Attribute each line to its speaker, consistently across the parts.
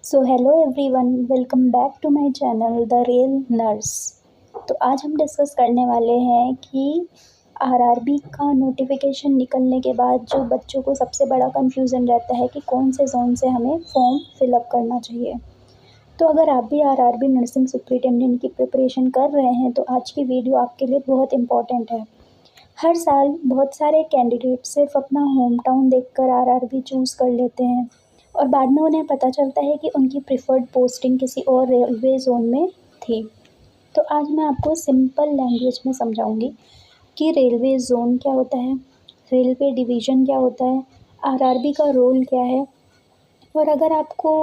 Speaker 1: So hello everyone, welcome back to my channel the real nurse. तो आज हम discuss करने वाले हैं कि आरआरबी का नोटिफिकेशन निकलने के बाद जो बच्चों को सबसे बड़ा कंफ्यूजन रहता है कि कौन से जोन से हमें फॉर्म फिलअप करना चाहिए। तो अगर आप भी आरआरबी नर्सिंग सुपरिटेंडेंट की प्रिपरेशन कर रहे हैं तो आज की वीडियो आपके लिए बहुत इंपॉर्टेंट है। हर साल बहुत सारे कैंडिडेट सिर्फ अपना होम टाउन देखकर आरआरबी चूज़ कर लेते हैं और बाद में उन्हें पता चलता है कि उनकी प्रिफर्ड पोस्टिंग किसी और रेलवे जोन में थी। तो आज मैं आपको सिंपल लैंग्वेज में समझाऊंगी कि रेलवे जोन क्या होता है, रेलवे डिवीज़न क्या होता है, आरआरबी का रोल क्या है। और अगर आपको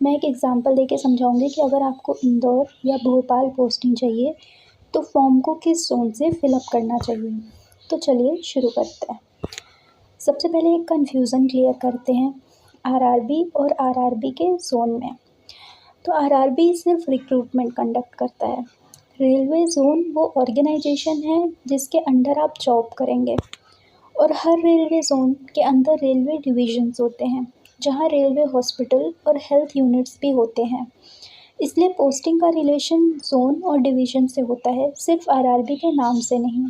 Speaker 1: मैं एक एग्ज़ाम्पल देके समझाऊंगी कि अगर आपको इंदौर या भोपाल पोस्टिंग चाहिए तो फॉर्म को किस जोन से फिलअप करना चाहिए। तो चलिए शुरू करते हैं। सबसे पहले एक कन्फ्यूज़न क्लियर करते हैं आरआरबी और आरआरबी के जोन में। तो आरआरबी सिर्फ रिक्रूटमेंट कंडक्ट करता है। रेलवे जोन वो ऑर्गेनाइजेशन है जिसके अंडर आप जॉब करेंगे और हर रेलवे जोन के अंदर रेलवे डिविजन्स होते हैं जहां रेलवे हॉस्पिटल और हेल्थ यूनिट्स भी होते हैं। इसलिए पोस्टिंग का रिलेशन जोन और डिवीज़न से होता है, सिर्फ आरआरबी के नाम से नहीं।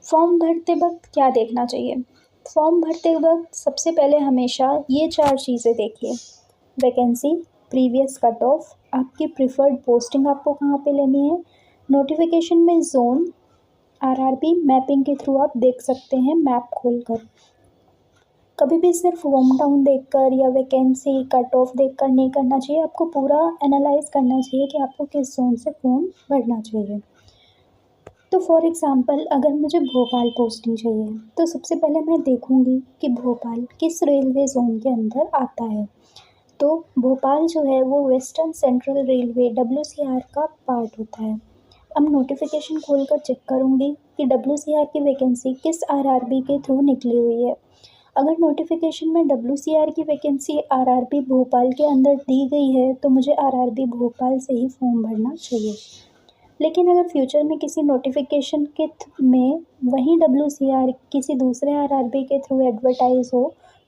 Speaker 1: फॉर्म भरते वक्त क्या देखना चाहिए? फॉर्म भरते वक्त सबसे पहले हमेशा ये 4 चीज़ें देखिए। वैकेंसी, प्रीवियस कट ऑफ, आपकी प्रिफर्ड पोस्टिंग आपको कहाँ पे लेनी है, नोटिफिकेशन में जोन, आरआरबी मैपिंग के थ्रू आप देख सकते हैं मैप खोलकर। कभी भी सिर्फ होम टाउन देखकर या वैकेंसी कट ऑफ देखकर नहीं करना चाहिए, आपको पूरा एनालाइज करना चाहिए कि आपको किस जोन से फॉर्म भरना चाहिए। तो फॉर एग्ज़ाम्पल अगर मुझे भोपाल पोस्टिंग चाहिए तो सबसे पहले मैं देखूंगी कि भोपाल किस रेलवे जोन के अंदर आता है। तो भोपाल जो है वो वेस्टर्न सेंट्रल रेलवे WCR का पार्ट होता है। अब नोटिफिकेशन खोलकर चेक करूंगी कि WCR की वैकेंसी किस आरआरबी के थ्रू निकली हुई है। अगर नोटिफिकेशन में WCR की वैकेंसी आरआरबी भोपाल के अंदर दी गई है तो मुझे आरआरबी भोपाल से ही फॉर्म भरना चाहिए। लेकिन अगर फ्यूचर में किसी नोटिफिकेशन के में वही WCR किसी दूसरे आरआरबी के थ्रू एडवर्टाइज हो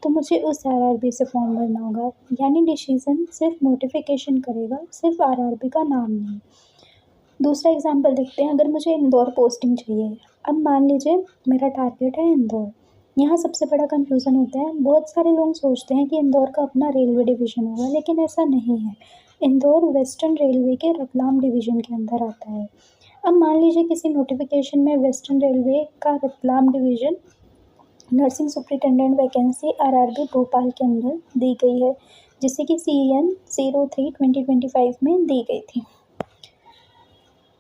Speaker 1: तो मुझे उस आरआरबी से फॉर्म भरना होगा। यानी डिसीजन सिर्फ नोटिफिकेशन करेगा, सिर्फ आरआरबी का नाम नहीं। दूसरा एग्जांपल देखते हैं। अगर मुझे इंदौर पोस्टिंग चाहिए, अब मान लीजिए मेरा टारगेट है इंदौर। यहाँ सबसे बड़ा कन्फ्यूज़न होता है, बहुत सारे लोग सोचते हैं कि इंदौर का अपना रेलवे डिवीज़न होगा, लेकिन ऐसा नहीं है। इंदौर वेस्टर्न रेलवे के रतलाम डिवीज़न के अंदर आता है। अब मान लीजिए किसी नोटिफिकेशन में वेस्टर्न रेलवे का Ratlam division nursing superintendent vacancy RRB Bhopal के अंदर दी गई है, जिससे कि CN 03/2025 में दी गई थी।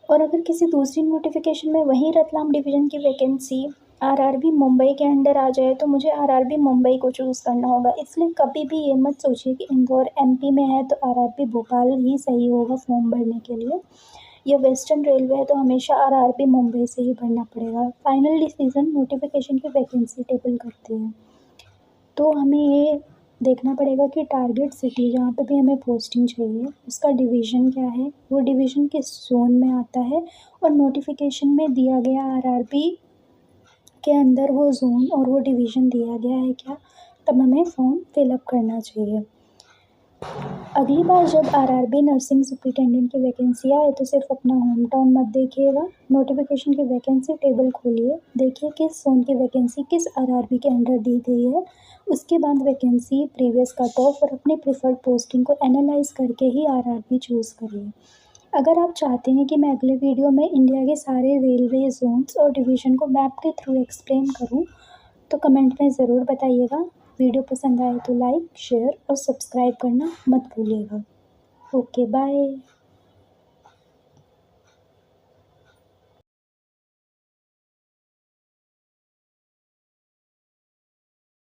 Speaker 1: और अगर किसी दूसरी नोटिफिकेशन में वही रतलाम डिवीज़न की वैकेंसी आरआरबी मुंबई के अंडर आ जाए तो मुझे आरआरबी मुंबई को चूज़ करना होगा। इसलिए कभी भी ये मत सोचिए कि इंदौर MP में है तो आरआरबी भोपाल ही सही होगा फॉर्म भरने के लिए, या वेस्टर्न रेलवे है तो हमेशा आरआरबी मुंबई से ही भरना पड़ेगा। फाइनल डिसीजन नोटिफिकेशन की वैकेंसी टेबल करती है। तो हमें ये देखना पड़ेगा कि टारगेट सिटी जहाँ पे भी हमें पोस्टिंग चाहिए उसका डिवीज़न क्या है, वो डिवीज़न किस जोन में आता है और नोटिफिकेशन में दिया गया आरआरबी के अंदर वो जोन और वो डिवीज़न दिया गया है क्या, तब हमें फॉर्म फिलअप करना चाहिए। अगली बार जब आरआरबी नर्सिंग सुपरिटेंडेंट की वैकेंसी आए तो सिर्फ अपना होम टाउन मत देखिएगा, नोटिफिकेशन की वैकेंसी टेबल खोलिए, देखिए किस जोन की वैकेंसी किस आरआरबी के अंडर दी गई है। उसके बाद वैकेंसी, प्रीवियस कट ऑफ और अपनी प्रिफर्ड पोस्टिंग को एनालाइज करके ही आरआरबी चूज़ करिए। अगर आप चाहते हैं कि मैं अगले वीडियो में इंडिया के सारे रेलवे जोन्स और डिवीज़न को मैप के थ्रू एक्सप्लेन करूं तो कमेंट में ज़रूर बताइएगा। वीडियो पसंद आए तो लाइक, शेयर और सब्सक्राइब करना मत भूलिएगा। Okay, bye.